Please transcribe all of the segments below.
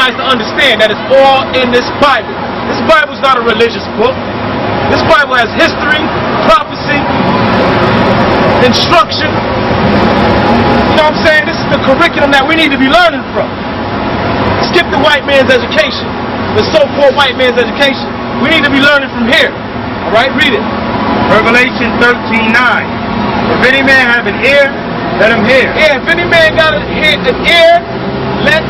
guys to understand that it's all in this Bible. This Bible is not a religious book. This Bible has history, prophecy, instruction. You know what I'm saying? This is the curriculum that we need to be learning from. Skip the white man's education, the so-called white man's education. We need to be learning from here. Alright, read it. Revelation 13:9. If any man have an ear, let him hear. Yeah, if any man got an ear to hear, let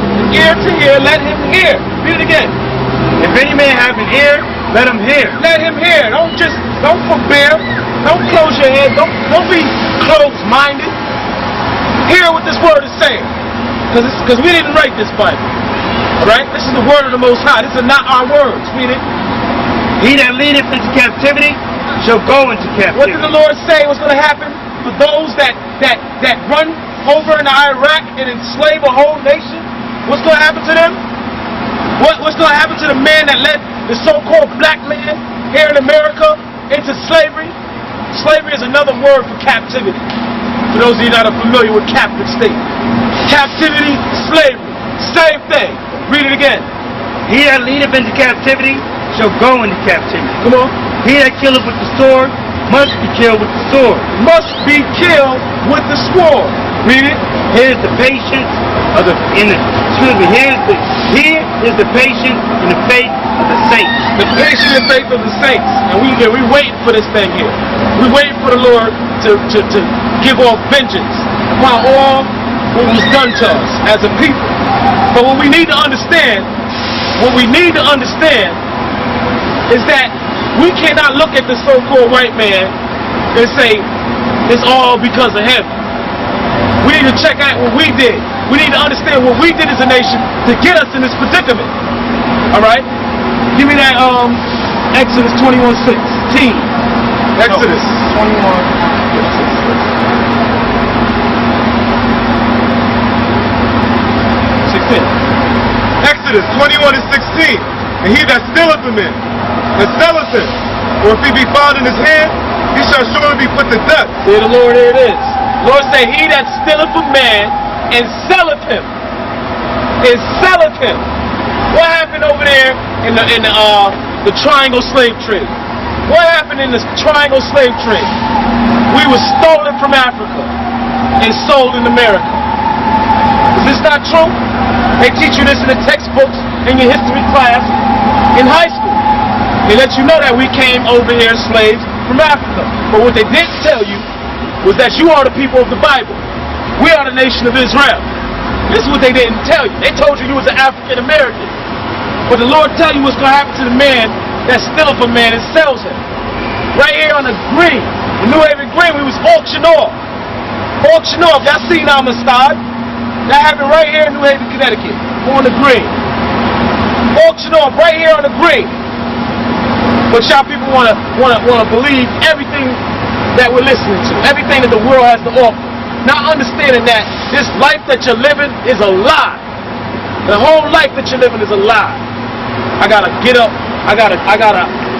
him hear. Read it again. If any man have an ear, let him hear. Let him hear. Don't forbear. Don't close your head. Don't be closed-minded. Hear what this word is saying. Because we didn't write this Bible. Alright? This is the word of the Most High. These are not our words. Read it. He that leadeth into captivity shall go into captivity. What did the Lord say was going to happen for those that run over into Iraq and enslave a whole nation? What's going to happen to them? What's going to happen to the man that led the so-called black man here in America into slavery? Slavery is another word for captivity. For those of you that are familiar with captive state. Captivity, slavery, same thing. Read it again. He that leadeth into captivity shall go into captivity. Come on. He that killeth with the sword must be killed with the sword. Must be killed with the sword. Read it. Here is the patience of the here is the patience and the faith of the saints. The patience and faith of the saints. And we waiting for this thing here. We waiting for the Lord to give off vengeance upon all what was done to us as a people. But what we need to understand is that we cannot look at the so-called white man and say it's all because of him. We need to check out what we did. We need to understand what we did as a nation to get us in this predicament. Alright? Give me that Exodus 21:16. Exodus 21:16. Exodus 21:16. And he that stealeth a man, and selleth him, or if he be found in his hand, he shall surely be put to death. See the Lord, here it is. Lord say, he that stealeth a man and selleth him. What happened over there in the triangle slave trade? What happened in the triangle slave trade? We were stolen from Africa and sold in America. Is this not true? They teach you this in the textbooks in your history class in high school. They let you know that we came over here slaves from Africa. But what they didn't tell you was that you are the people of the Bible. We are the nation of Israel. This is what they didn't tell you. They told you was an African American. But the Lord tell you what's going to happen to the man that steals a man and sells him. Right here on the green, the New Haven Green, we was auctioned off. Auctioned off. Y'all seen Amistad? That happened right here in New Haven, Connecticut, on the green. Auctioned off right here on the green. But y'all people wanna believe everything that we're listening to, everything that the world has to offer. Not understanding that this life that you're living is a lie. The whole life that you're living is a lie. I gotta get up. I gotta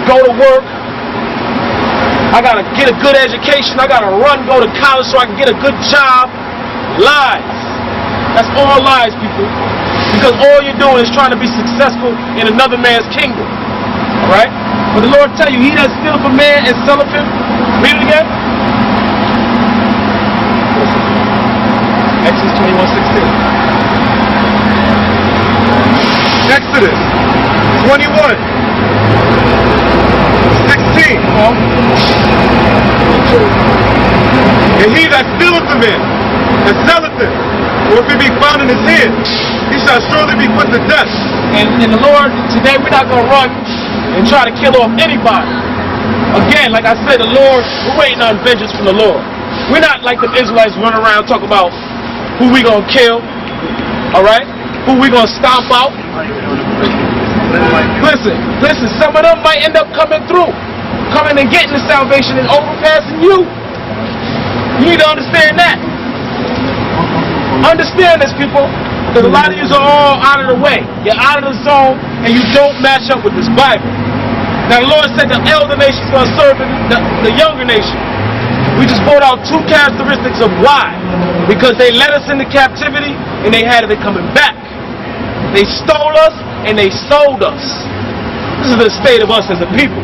go to work. I gotta get a good education. I gotta go to college so I can get a good job. Lies. That's all lies, people. Because all you're doing is trying to be successful in another man's kingdom. Alright? But the Lord tell you, he that stealeth a man and selleth him. Read it again. Exodus 21:16. Exodus 21:16. And he that stealeth a man and selleth him, or if he be found in his hand, he shall surely be put to death. And the Lord, today we're not going to run and try to kill off anybody. Again, like I said, we're waiting on vengeance from the Lord. We're not like the Israelites running around talking about who we going to kill, alright? Who we going to stomp out. Listen, some of them might end up coming and getting the salvation and overpassing you. You need to understand that. Understand this, people. Because a lot of you are all out of the way. You're out of the zone and you don't match up with this Bible. Now the Lord said the elder nation is going to serve the younger nation. We just brought out two characteristics of why. Because they led us into captivity and they had it coming back. They stole us and they sold us. This is the state of us as a people.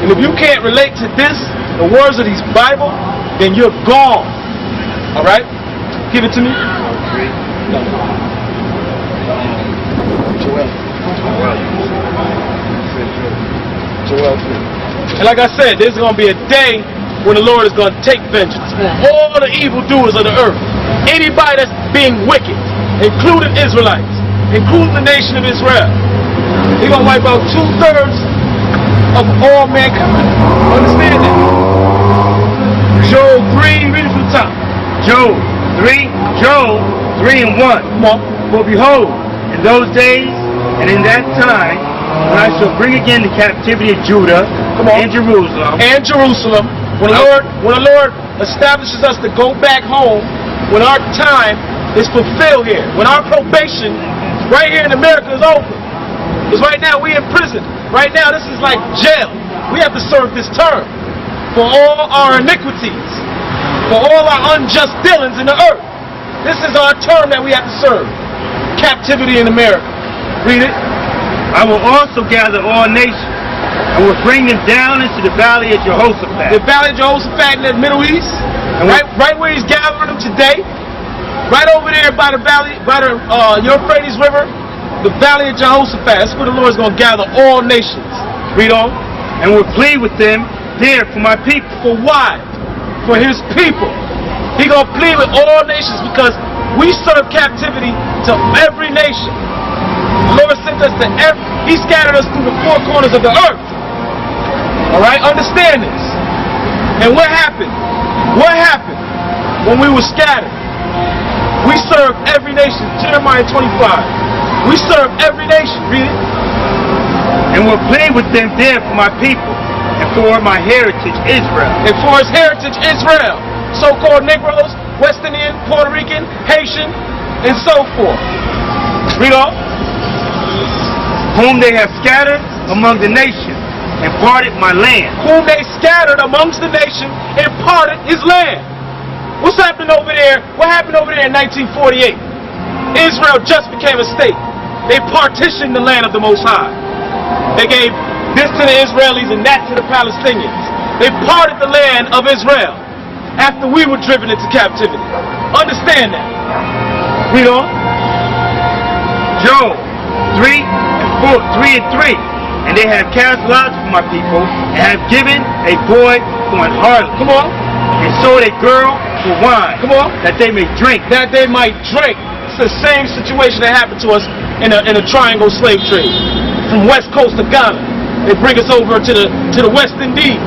And if you can't relate to this, the words of these Bible, then you're gone. Alright? Give it to me. No. Joel 3. And like I said, there's going to be a day when the Lord is going to take vengeance on all the evildoers of the earth. Anybody that's being wicked, including Israelites, including the nation of Israel. He's going to wipe out 2/3 of all mankind. Understand that? Joel 3, read it from the top. Joel 3 and 1. Come on. For behold, in those days and in that time, when I shall bring again the captivity of Judah Come on. and Jerusalem, And Jerusalem. When the Lord establishes us to go back home, when our time is fulfilled here, when our probation right here in America is over. Because right now we in prison. Right now this is like jail. We have to serve this term for all our iniquities, for all our unjust dealings in the earth. This is our term that we have to serve. Captivity in America. Read it. I will also gather all nations, and will bring them down into the valley of Jehoshaphat. The valley of Jehoshaphat in the Middle East, And right where he's gathering them today, right over there by the valley, by the Euphrates River, the valley of Jehoshaphat. That's where the Lord is going to gather all nations. Read on. And will plead with them there for my people. For why? For his people. He going to plead with all nations because we serve captivity to every nation. The Lord sent us to he scattered us through the four corners of the earth. Alright, understand this. And what happened? What happened when we were scattered? We served every nation. Jeremiah 25. We serve every nation. Read it. And will plead with them there for my people, and for my heritage Israel. And for his heritage Israel. So-called Negroes, West Indian, Puerto Rican, Haitian, and so forth. Read on. Whom they have scattered among the nations, and parted my land. Whom they scattered amongst the nation and parted his land. What's happening over there? What happened over there in 1948? Israel just became a state. They partitioned the land of the Most High. They gave this to the Israelis and that to the Palestinians. They parted the land of Israel after we were driven into captivity. Understand that. Read on. Joel 3 and 3. And they have cast lots for my people, and have given a boy for an harlot. Come on. And sold a girl for wine. Come on. That they may drink. That they might drink. It's the same situation that happened to us in a triangle slave trade. From west coast of Ghana. They bring us over to the West Indies.